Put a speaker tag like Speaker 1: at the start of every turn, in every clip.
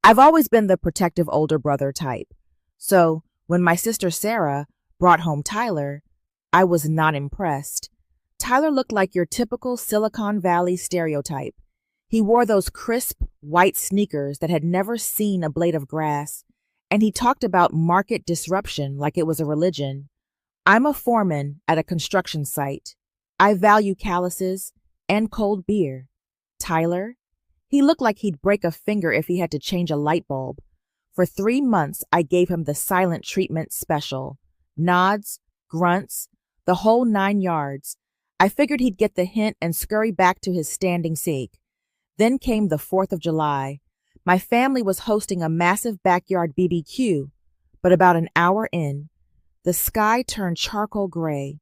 Speaker 1: I've always been the protective older brother type. So when my sister Sarah brought home Tyler, I was not impressed. Tyler looked like your typical Silicon Valley stereotype. He wore those crisp, white sneakers that had never seen a blade of grass, and he talked about market disruption like it was a religion. I'm a foreman at a construction site. I value calluses and cold beer. Tyler? He looked like he'd break a finger if he had to change a light bulb. For 3 months, I gave him the silent treatment special. Nods, grunts, the whole 9 yards. I figured he'd get the hint and scurry back to his standing seek. Then came the 4th of July. My family was hosting a massive backyard BBQ, but about an hour in, the sky turned charcoal gray.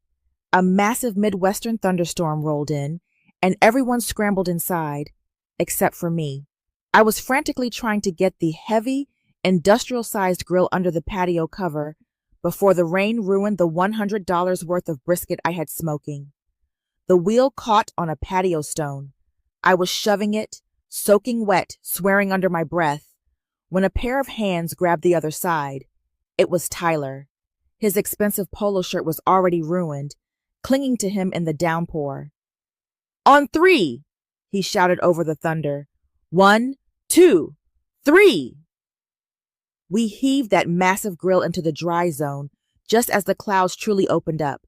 Speaker 1: A massive Midwestern thunderstorm rolled in, and everyone scrambled inside, except for me. I was frantically trying to get the heavy, industrial-sized grill under the patio cover before the rain ruined the $100 worth of brisket I had smoking. The wheel caught on a patio stone. I was shoving it, soaking wet, swearing under my breath, when a pair of hands grabbed the other side. It was Tyler. His expensive polo shirt was already ruined, clinging to him in the downpour. "On three!" he shouted over the thunder. 1, 2, 3! We heaved that massive grill into the dry zone just as the clouds truly opened up.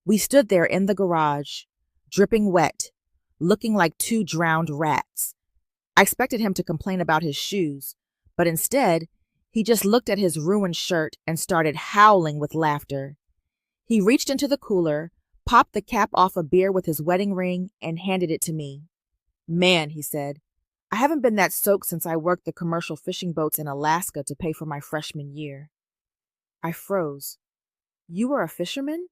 Speaker 1: We stood there in the garage, dripping wet, looking like two drowned rats. I expected him to complain about his shoes, but instead, he just looked at his ruined shirt and started howling with laughter. He reached into the cooler, popped the cap off a beer with his wedding ring, and handed it to me. "Man," he said, "I haven't been that soaked since I worked the commercial fishing boats in Alaska to pay for my freshman year." I froze. "You were a fisherman?"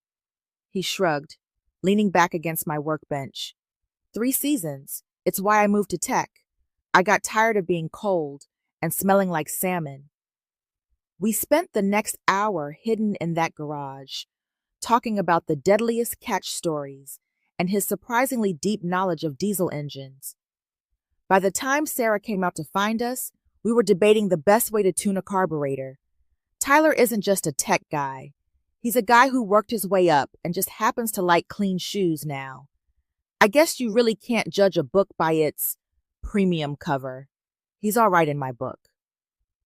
Speaker 1: He shrugged, leaning back against my workbench. 3 seasons. It's why I moved to tech. I got tired of being cold and smelling like salmon. We spent the next hour hidden in that garage, talking about the deadliest catch stories and his surprisingly deep knowledge of diesel engines. By the time Sarah came out to find us, we were debating the best way to tune a carburetor. Tyler isn't just a tech guy. He's a guy who worked his way up and just happens to like clean shoes now. I guess you really can't judge a book by its premium cover. He's all right in my book.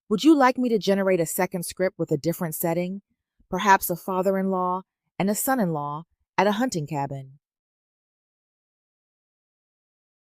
Speaker 1: Would you like me to generate a second script with a different setting? Perhaps a father-in-law and a son-in-law at a hunting cabin?